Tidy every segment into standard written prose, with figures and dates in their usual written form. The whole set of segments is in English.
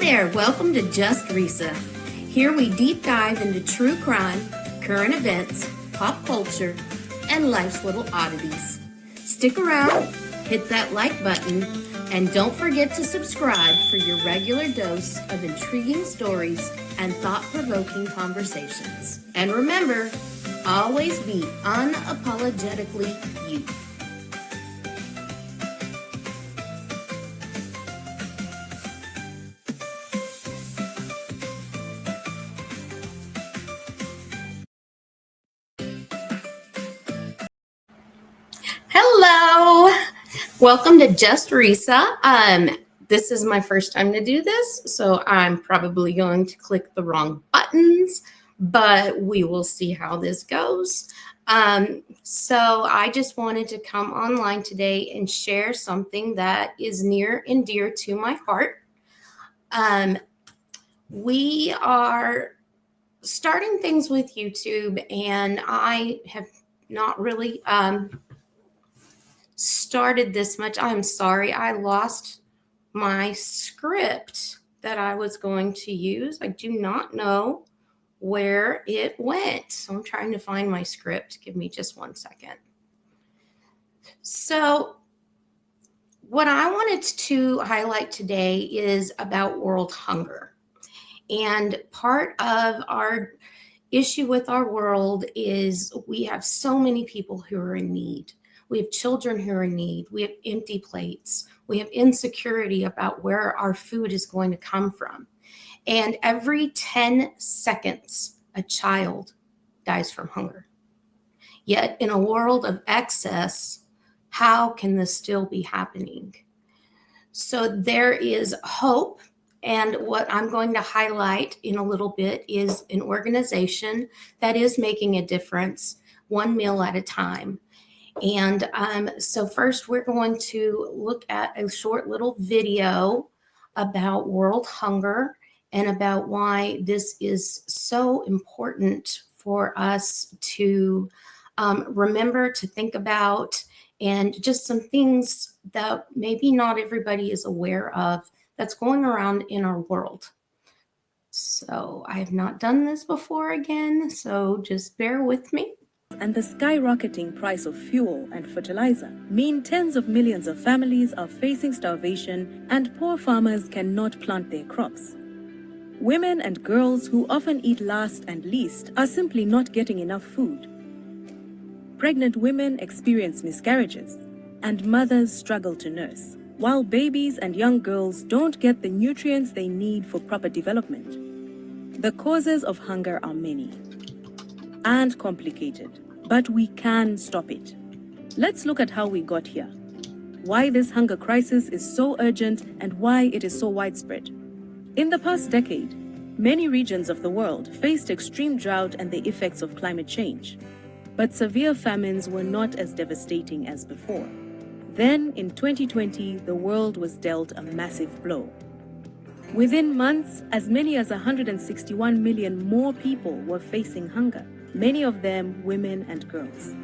there, welcome to Just Risa. Here we deep dive into true crime, current events, pop culture, and life's little oddities. Stick around, hit that like button, and don't forget to subscribe for your regular dose of intriguing stories and thought-provoking conversations. And remember, always be unapologetically you. Hello, welcome to Just Risa. This is my first time to do this, so I'm probably going to click the wrong buttons, but we will see how this goes. So I just wanted to come online today and share something that is near and dear to my heart. We are starting things with YouTube, and I have not really started this much. I'm sorry, I lost my script that I was going to use. I do not know where it went. So I'm trying to find my script. Give me just 1 second. So what I wanted to highlight today is about world hunger. And part of our issue with our world is we have so many people who are in need. We have children who are in need. We have empty plates. We have insecurity about where our food is going to come from. And every 10 seconds, a child dies from hunger. Yet in a world of excess, how can this still be happening? So there is hope. And what I'm going to highlight in a little bit is an organization that is making a difference, one meal at a time. And so first we're going to look at a short little video about world hunger and about why this is so important for us to remember, to think about, and just some things that maybe not everybody is aware of that's going around in our world. So I have not done this before again, so just bear with me. And the skyrocketing price of fuel and fertilizer mean tens of millions of families are facing starvation and poor farmers cannot plant their crops. Women and girls who often eat last and least are simply not getting enough food. Pregnant women experience miscarriages, and mothers struggle to nurse, while babies and young girls don't get the nutrients they need for proper development. The causes of hunger are many and complicated, but we can stop it. Let's look at how we got here, why this hunger crisis is so urgent, and why it is so widespread. In the past decade, many regions of the world faced extreme drought and the effects of climate change, but severe famines were not as devastating as before. Then, in 2020, the world was dealt a massive blow. Within months, as many as 161 million more people were facing hunger, many of them women and girls.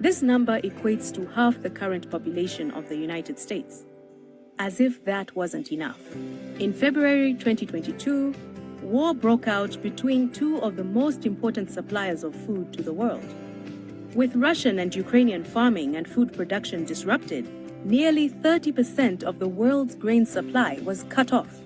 This number equates to half the current population of the United States. As if that wasn't enough. In February 2022, war broke out between two of the most important suppliers of food to the world. With Russian and Ukrainian farming and food production disrupted, nearly 30% of the world's grain supply was cut off.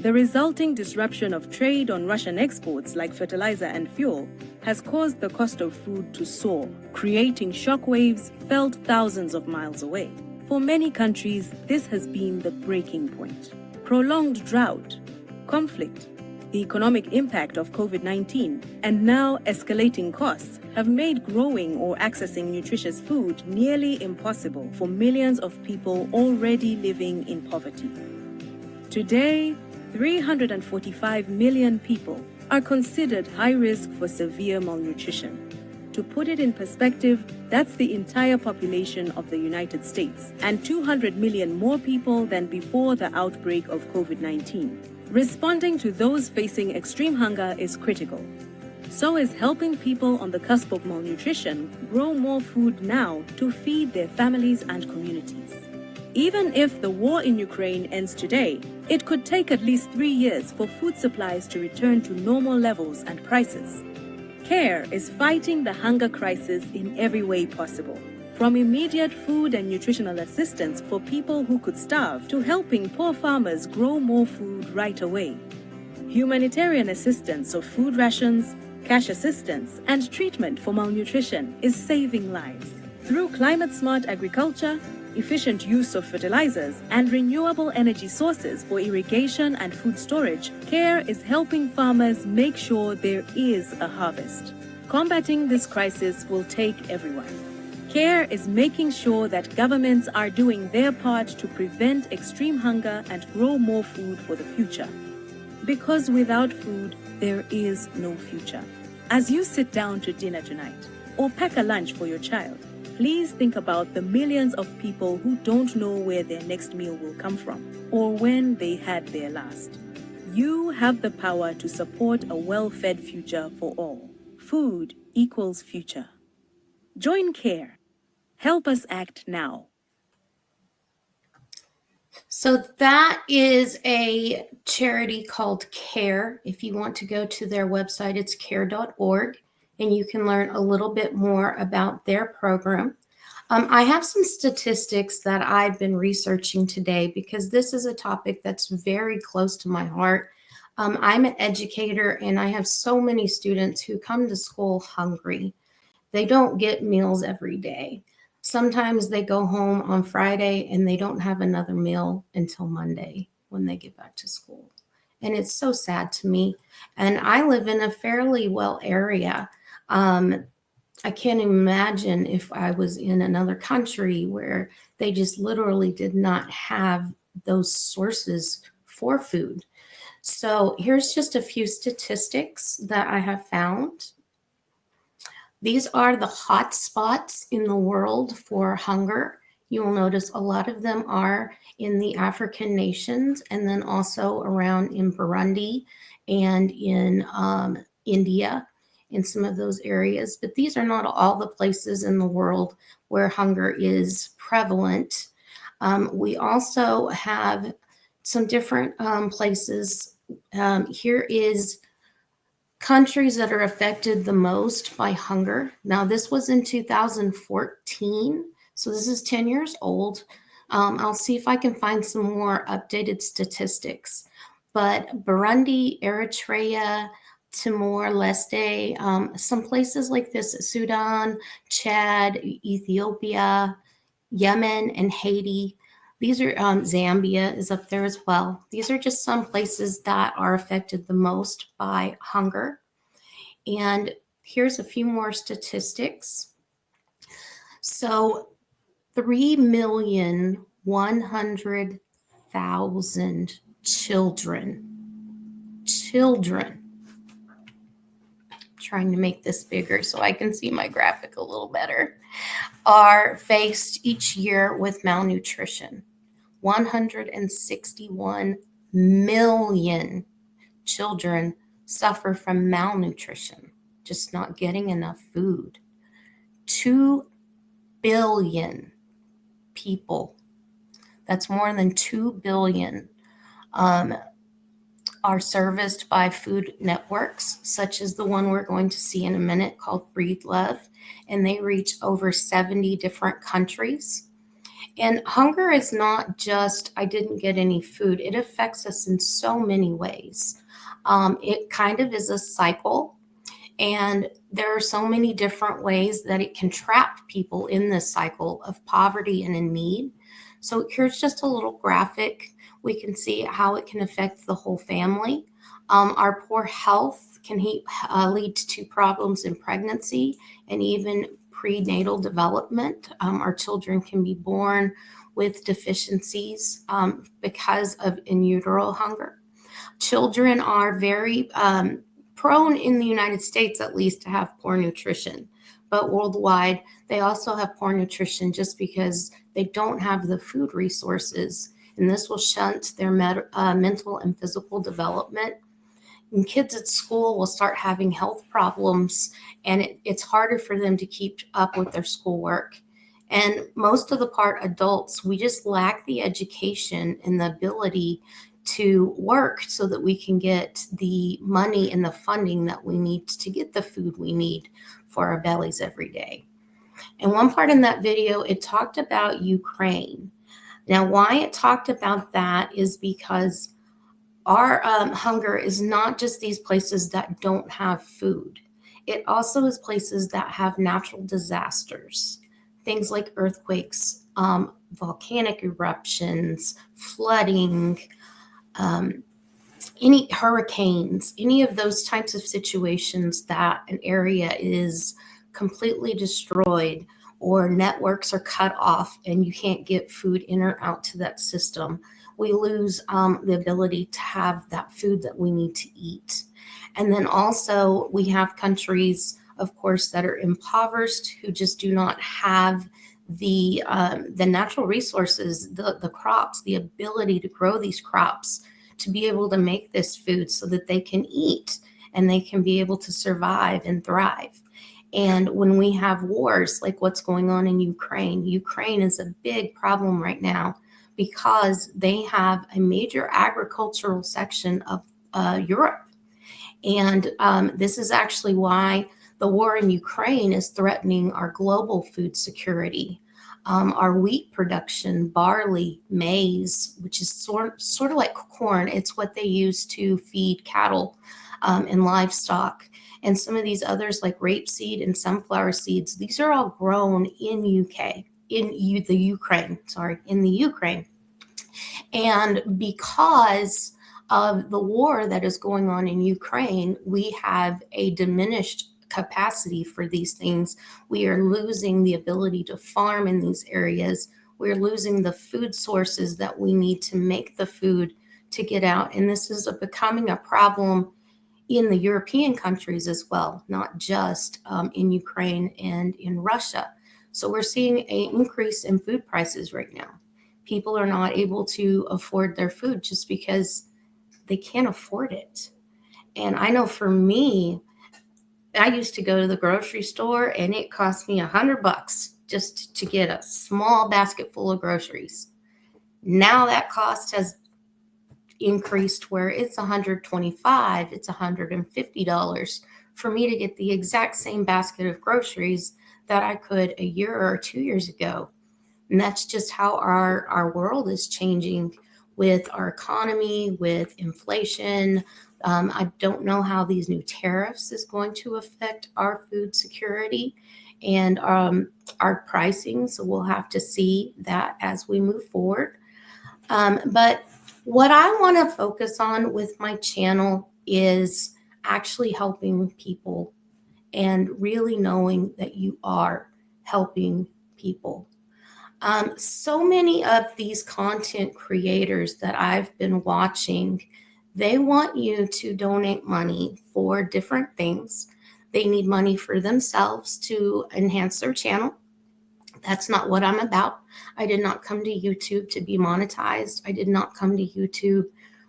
The resulting disruption of trade on Russian exports like fertilizer and fuel has caused the cost of food to soar, creating shockwaves felt thousands of miles away. For many countries, this has been the breaking point. Prolonged drought, conflict, the economic impact of COVID-19, and now escalating costs have made growing or accessing nutritious food nearly impossible for millions of people already living in poverty. Today, 345 million people are considered high risk for severe malnutrition. To put it in perspective, that's the entire population of the United States and 200 million more people than before the outbreak of COVID-19. Responding to those facing extreme hunger is critical. So is helping people on the cusp of malnutrition grow more food now to feed their families and communities. Even if the war in Ukraine ends today, it could take at least 3 years for food supplies to return to normal levels and prices. CARE is fighting the hunger crisis in every way possible, from immediate food and nutritional assistance for people who could starve to helping poor farmers grow more food right away. Humanitarian assistance of food rations, cash assistance, and treatment for malnutrition is saving lives. Through climate-smart agriculture, efficient use of fertilizers, and renewable energy sources for irrigation and food storage, CARE is helping farmers make sure there is a harvest. Combating this crisis will take everyone. CARE is making sure that governments are doing their part to prevent extreme hunger and grow more food for the future. Because without food, there is no future. As you sit down to dinner tonight, or pack a lunch for your child, please think about the millions of people who don't know where their next meal will come from, or when they had their last. You have the power to support a well-fed future for all. Food equals future. Join CARE. Help us act now. So that is a charity called CARE. If you want to go to their website, it's care.org, and you can learn a little bit more about their program. I have some statistics that I've been researching today because this is a topic that's very close to my heart. I'm an educator, and I have so many students who come to school hungry. They don't get meals every day. Sometimes they go home on Friday and they don't have another meal until Monday when they get back to school. And it's so sad to me. And I live in a fairly well area. I can't imagine if I was in another country where they just literally did not have those sources for food. So here's just a few statistics that I have found. These are the hot spots in the world for hunger. You will notice a lot of them are in the African nations and then also around in Burundi and in India, in some of those areas. But these are not all the places in the world where hunger is prevalent. We also have some different places. Here is countries that are affected the most by hunger. Now, this was in 2014, so this is 10 years old. I'll see if I can find some more updated statistics. But Burundi, Eritrea, Timor Leste, some places like this, Sudan, Chad, Ethiopia, Yemen, and Haiti. These are Zambia is up there as well. These are just some places that are affected the most by hunger. And here's a few more statistics. So 3,100,000 children, trying to make this bigger so I can see my graphic a little better, are faced each year with malnutrition. 161 million children suffer from malnutrition, just not getting enough food. 2 billion people, that's more than 2 billion, are serviced by food networks, such as the one we're going to see in a minute called Breedlove, and they reach over 70 different countries. And hunger is not just, I didn't get any food. It affects us in so many ways. It kind of is a cycle, and there are so many different ways that it can trap people in this cycle of poverty and in need. So here's just a little graphic. We can see how it can affect the whole family. Our poor health can lead to problems in pregnancy and even prenatal development. Our children can be born with deficiencies because of in utero hunger. Children are very prone in the United States, at least, to have poor nutrition. But worldwide, they also have poor nutrition just because they don't have the food resources. And this will shunt their mental and physical development. And kids at school will start having health problems, and it's harder for them to keep up with their schoolwork. And most of the part, adults, we just lack the education and the ability to work so that we can get the money and the funding that we need to get the food we need for our bellies every day. And one part in that video, it talked about Ukraine. Now, why it talked about that is because our hunger is not just these places that don't have food. It also is places that have natural disasters, things like earthquakes, volcanic eruptions, flooding, um, any hurricanes, any of those types of situations that an area is completely destroyed or networks are cut off and you can't get food in or out to that system, we lose the ability to have that food that we need to eat. And then also, we have countries, of course, that are impoverished who just do not have the natural resources, the crops, the ability to grow these crops to be able to make this food so that they can eat and they can be able to survive and thrive. And when we have wars like what's going on in Ukraine, Ukraine is a big problem right now because they have a major agricultural section of Europe. And this is actually why the war in Ukraine is threatening our global food security. Our wheat production, barley, maize, which is sort of like corn, it's what they use to feed cattle and livestock. And some of these others, like rapeseed and sunflower seeds, these are all grown in the Ukraine, in the Ukraine. And because of the war that is going on in Ukraine, we have a diminished capacity for these things. We are losing the ability to farm in these areas. We're losing the food sources that we need to make the food to get out. And this is becoming a problem in the European countries as well, not just in Ukraine and in Russia. So we're seeing an increase in food prices right now. People are not able to afford their food just because they can't afford it. And I know for me, I used to go to the grocery store and it cost me $100 just to get a small basket full of groceries. Now that cost has increased where it's 125, it's $150 for me to get the exact same basket of groceries that I could a year or 2 years ago. And that's just how our world is changing with our economy, with inflation. I don't know how these new tariffs is going to affect our food security and our pricing. So we'll have to see that as we move forward. But what I want to focus on with my channel is actually helping people and really knowing that you are helping people. So many of these content creators that I've been watching, they want you to donate money for different things. They need money for themselves to enhance their channel. That's not what I'm about. I did not come to YouTube to be monetized. I did not come to YouTube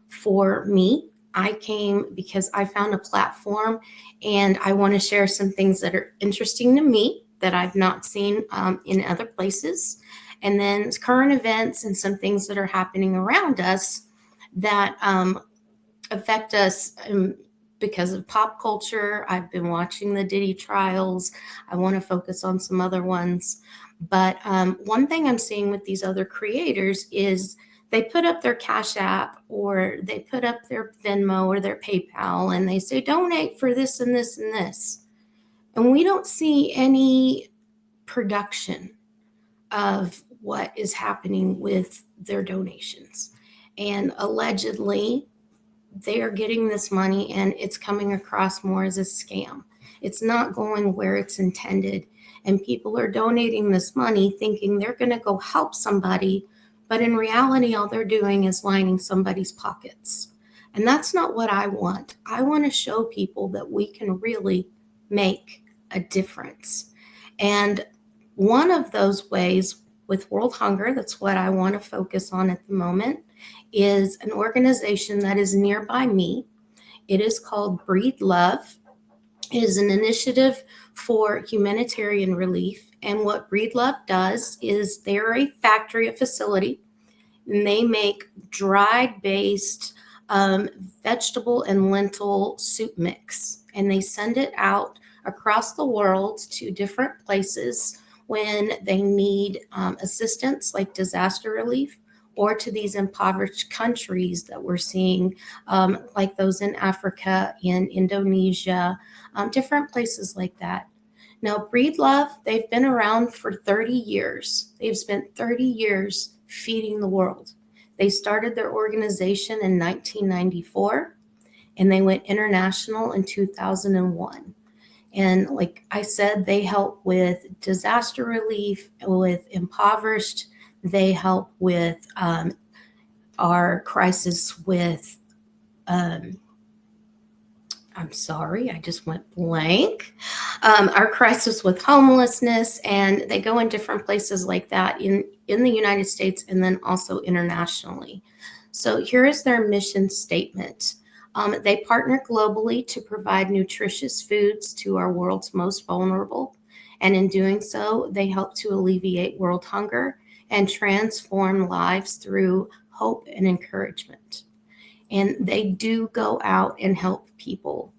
for me. I came because I found a platform and I want to share some things that are interesting to me that I've not seen in other places. And then current events and some things that are happening around us that affect us because of pop culture. I've been watching the Diddy trials. I want to focus on some other ones. But one thing I'm seeing with these other creators is they put up their Cash App or they put up their Venmo or their PayPal and they say, donate for this and this and this. And we don't see any production of what is happening with their donations. And allegedly, they are getting this money and it's coming across more as a scam. It's not going where it's intended. And people are donating this money thinking they're going to go help somebody. But in reality, all they're doing is lining somebody's pockets. And that's not what I want. I want to show people that we can really make a difference. And one of those ways with World Hunger, that's what I want to focus on at the moment, is an organization that is nearby me. It is called Breedlove. It is an initiative for humanitarian relief, And what Breedlove does is they're a factory, a facility, and they make dried based um, vegetable and lentil soup mix. And they send it out across the world to different places when they need assistance, like disaster relief, or to these impoverished countries that we're seeing, like those in Africa, in Indonesia, different places like that. Now, Breedlove, they've been around for 30 years. They've spent 30 years feeding the world. They started their organization in 1994 and they went international in 2001. And like I said, they help with disaster relief, with impoverished. They help with our crisis with um, I'm sorry, I just went blank. Our crisis with homelessness, and they go in different places like that in the United States and then also internationally. So here is their mission statement. They partner globally to provide nutritious foods to our world's most vulnerable. And in doing so, they help to alleviate world hunger and transform lives through hope and encouragement, and they do go out and help people.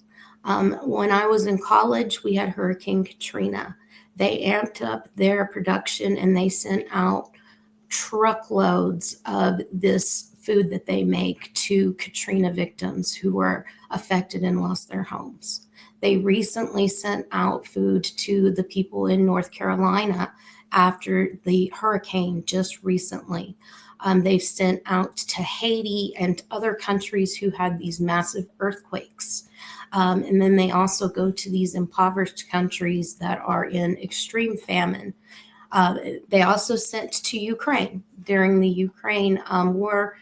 When I was in college, we had Hurricane Katrina. They amped up their production and they sent out truckloads of this food that they make to Katrina victims who were affected and lost their homes. They recently sent out food to the people in North Carolina after the hurricane just recently. They've sent out to Haiti and other countries who had these massive earthquakes. And then they also go to these impoverished countries that are in extreme famine. They also sent to Ukraine during the Ukraine war.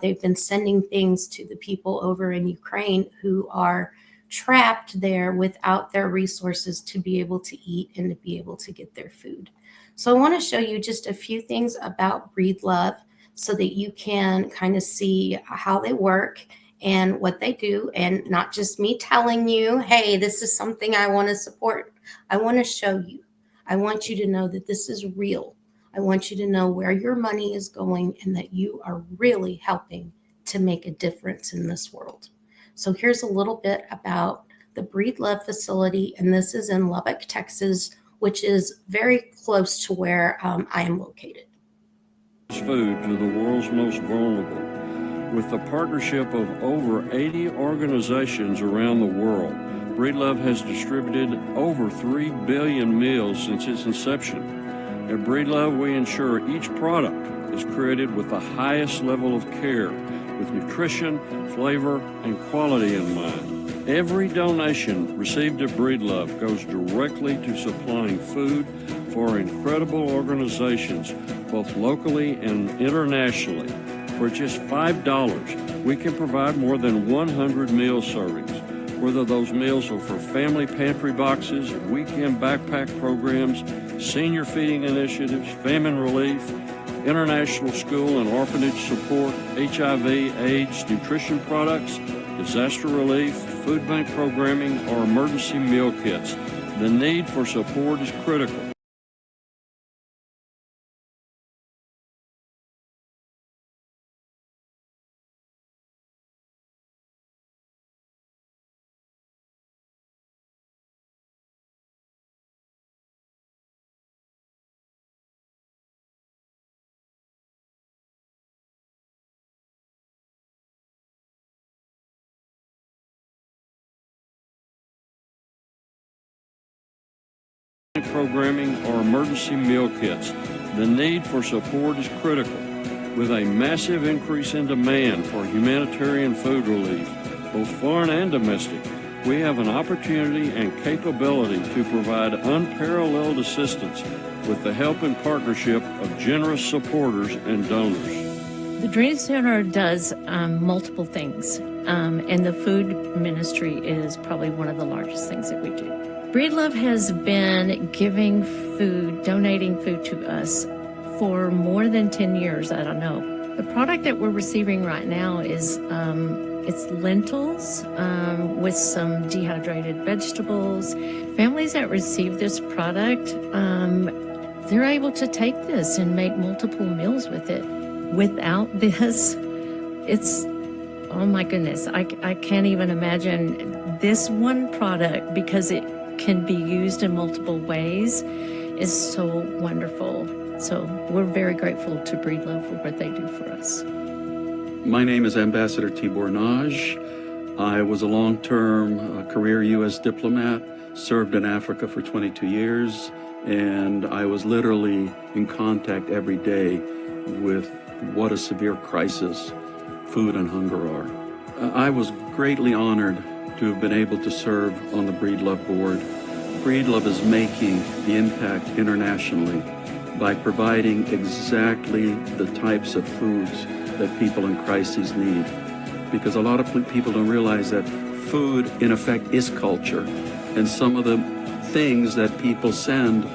They've been sending things to the people over in Ukraine who are trapped there without their resources to be able to eat and to be able to get their food. So I want to show you just a few things about Breedlove so that you can kind of see how they work and what they do, and not just me telling you, hey, this is something I want to support. I want to show you. I want you to know that this is real. I want you to know where your money is going and that you are really helping to make a difference in this world. So here's a little bit about the Breedlove facility, and this is in Lubbock, Texas, which is very close to where I am located. Food to the world's most vulnerable. With the partnership of over 80 organizations around the world, Breedlove has distributed over 3 billion meals since its inception. At Breedlove, we ensure each product is created with the highest level of care, with nutrition, flavor, and quality in mind. Every donation received at Breedlove goes directly to supplying food for incredible organizations, both locally and internationally. For just $5, we can provide more than 100 meal servings, whether those meals are for family pantry boxes, weekend backpack programs, senior feeding initiatives, famine relief, international school and orphanage support, HIV, AIDS, nutrition products, disaster relief, food bank programming, or emergency meal kits. The need for support is critical. Programming or emergency meal kits. The need for support is critical. With a massive increase in demand for humanitarian food relief, both foreign and domestic, we have an opportunity and capability to provide unparalleled assistance with the help and partnership of generous supporters and donors. The Drainage Center does multiple things, and the food ministry is probably one of the largest things that we do. Breedlove has been giving food, donating food to us for more than 10 years, I don't know. The product that we're receiving right now is It's lentils with some dehydrated vegetables. Families that receive this product, they're able to take this and make multiple meals with it. Without this, it's, oh my goodness, I can't even imagine this one product, because it can be used in multiple ways, is so wonderful. So we're very grateful to Breedlove for what they do for us. My name is Ambassador Tibor Naj. I was a long-term career U.S. diplomat, served in Africa for 22 years, and I was literally in contact every day with what a severe crisis food and hunger are. I was greatly honored to have been able to serve on the Breedlove board. Breedlove is making the impact internationally by providing exactly the types of foods that people in crises need. Because a lot of people don't realize that food, in effect, is culture. And some of the things that people send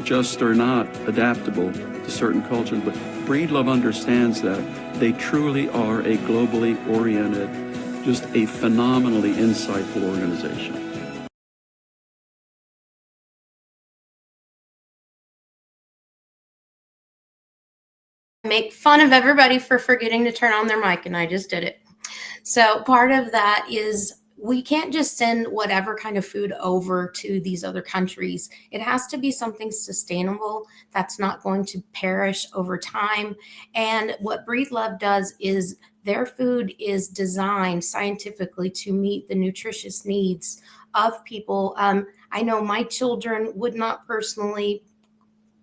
just are not adaptable to certain cultures. But Breedlove understands that. They truly are a globally oriented, just a phenomenally insightful organization. Make fun of everybody for forgetting to turn on their mic, and I just did it. So part of that is we can't just send whatever kind of food over to these other countries. It has to be something sustainable that's not going to perish over time. And what Breedlove does is their food is designed scientifically to meet the nutritious needs of people. I know my children would not personally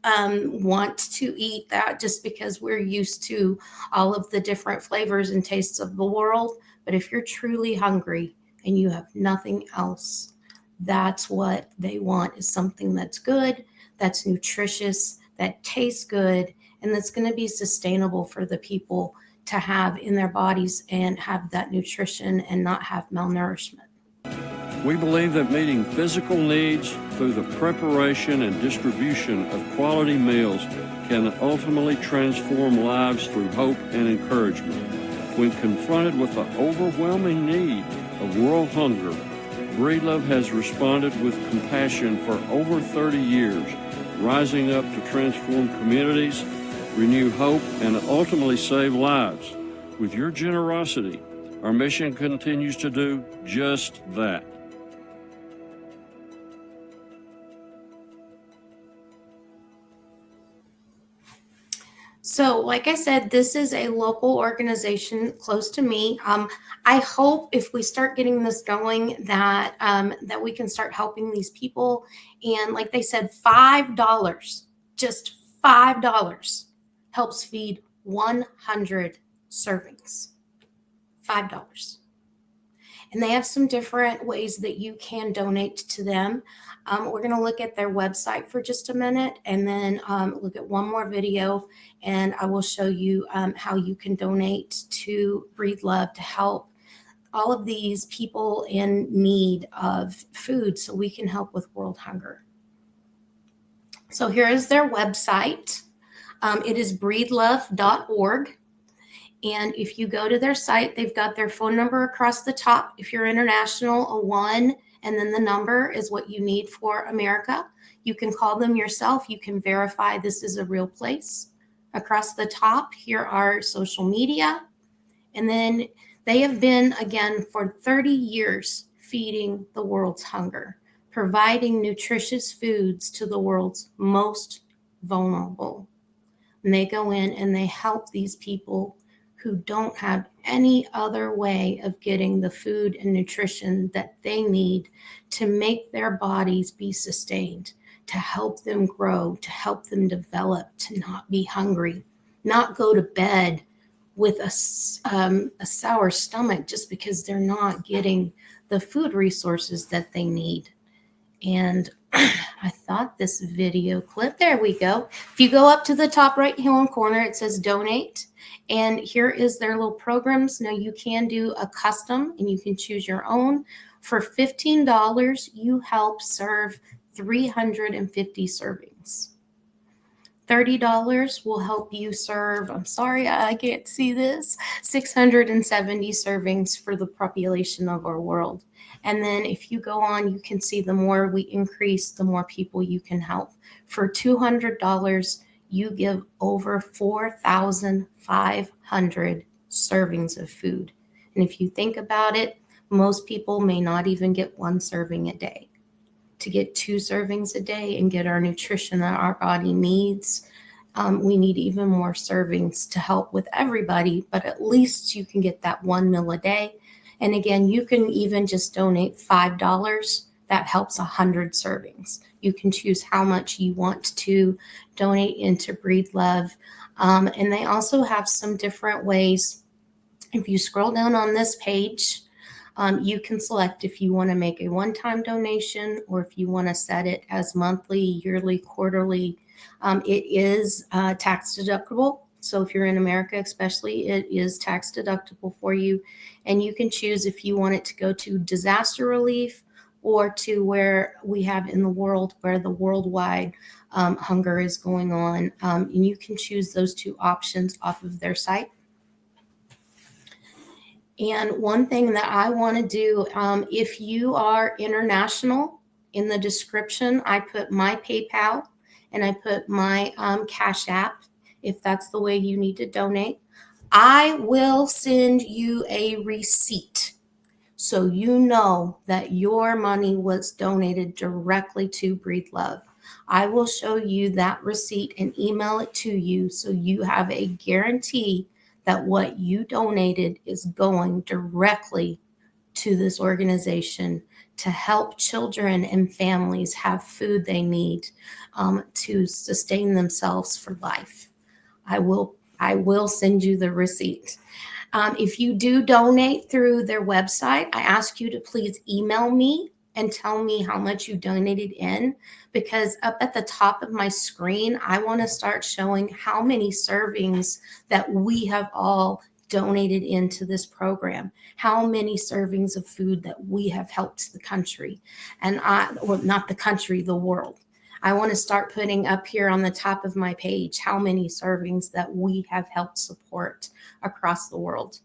want to eat that, just because we're used to all of the different flavors and tastes of the world. But if you're truly hungry and you have nothing else, that's what they want, is something that's good, that's nutritious, that tastes good, and that's going to be sustainable for the people to have in their bodies and have that nutrition and not have malnourishment. We believe that meeting physical needs through the preparation and distribution of quality meals can ultimately transform lives through hope and encouragement. When confronted with the overwhelming need of world hunger, Breedlove has responded with compassion for over 30 years, rising up to transform communities, renew hope, and ultimately save lives. With your generosity, our mission continues to do just that. So, like I said, this is a local organization close to me. I hope if we start getting this going that that we can start helping these people. And like they said, $5, just $5, helps feed 100 servings. $5. And they have some different ways that you can donate to them. We're going to look at their website for just a minute, and then look at one more video, and I will show you how you can donate to Breedlove to help all of these people in need of food so we can help with world hunger. So here is their website. It is breedlove.org. And if you go to their site, they've got their phone number across the top. If you're international, a 1, and then the number is what you need for America. You can call them yourself. You can verify this is a real place. Across the top, here are social media. And then they have been, again, for 30 years, feeding the world's hunger, providing nutritious foods to the world's most vulnerable. And they go in and they help these people who don't have any other way of getting the food and nutrition that they need to make their bodies be sustained, to help them grow, to help them develop, to not be hungry, not go to bed with a sour stomach just because they're not getting the food resources that they need. And I thought this video clip, there we go. If you go up to the top right hand corner, it says donate. And here is their little programs. Now you can do a custom and you can choose your own. For $15, you help serve 350 servings. $30 will help you serve, I'm sorry, I can't see this, 670 servings for the population of our world. And then if you go on, you can see the more we increase, the more people you can help. For $200, you give over 4,500 servings of food. And if you think about it, most people may not even get one serving a day. To get 2 servings a day and get our nutrition that our body needs, we need even more servings to help with everybody, but at least you can get that 1 meal a day. And again, you can even just donate $5. That helps 100 servings. You can choose how much you want to donate into Breedlove. And they also have some different ways. If you scroll down on this page, you can select if you want to make a one-time donation or if you want to set it as monthly, yearly, quarterly. It is tax deductible. So if you're in America, especially, it is tax deductible for you. And you can choose if you want it to go to disaster relief or to where we have in the world where the worldwide hunger is going on. And you can choose those 2 options off of their site. And one thing that I want to do, if you are international, in the description, I put my PayPal and I put my Cash App, if that's the way you need to donate. I will send you a receipt so you know that your money was donated directly to Breedlove. I will show you that receipt and email it to you so you have a guarantee that what you donated is going directly to this organization to help children and families have food they need to sustain themselves for life. I will send you the receipt. If you do donate through their website, I ask you to please email me and tell me how much you donated in, because up at the top of my screen, I want to start showing how many servings that we have all donated into this program, how many servings of food that we have helped the country, and well, not the country, the world. I want to start putting up here on the top of my page how many servings that we have helped support across the world.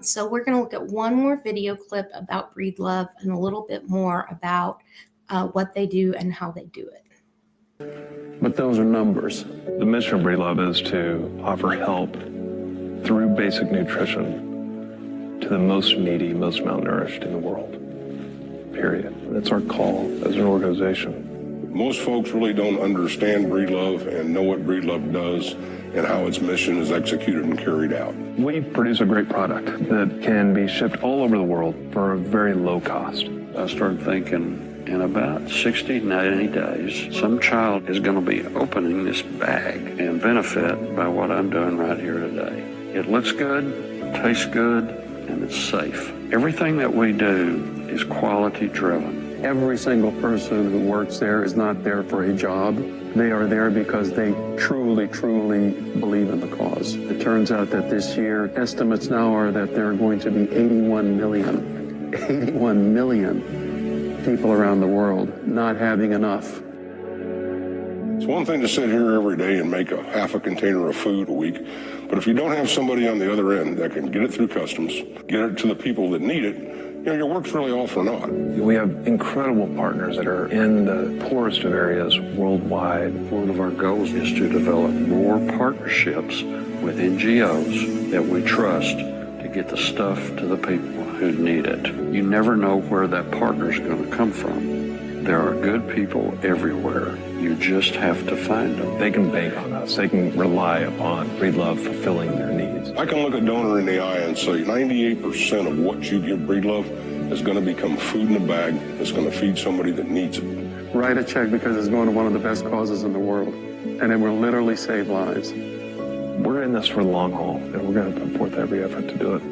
So we're going to look at one more video clip about Breedlove and a little bit more about what they do and how they do it. But those are numbers. The mission of Breedlove is to offer help through basic nutrition to the most needy, most malnourished in the world. Period. That's our call as an organization. Most folks really don't understand Breedlove and know what Breedlove does and how its mission is executed and carried out. We produce a great product that can be shipped all over the world for a very low cost. I started thinking, in about 60, 90 days, some child is going to be opening this bag and benefit by what I'm doing right here today. It looks good, tastes good, and it's safe. Everything that we do is quality driven. Every single person who works there is not there for a job. They are there because they truly, truly believe in the cause. It turns out that this year, estimates now are that there are going to be 81 million people around the world not having enough. It's one thing to sit here every day and make half a container of food a week, but if you don't have somebody on the other end that can get it through customs, get it to the people that need it, your work's really all for naught. We have incredible partners that are in the poorest of areas worldwide. One of our goals is to develop more partnerships with NGOs that we trust to get the stuff to the people who need it. You never know where that partner's going to come from. There are good people everywhere. You just have to find them. They can bank on us. They can rely upon Breedlove fulfilling their needs. I can look a donor in the eye and say 98% of what you give Breedlove is going to become food in a bag that's going to feed somebody that needs it. Write a check because it's going to one of the best causes in the world, and it will literally save lives. We're in this for the long haul, and we're going to put forth every effort to do it.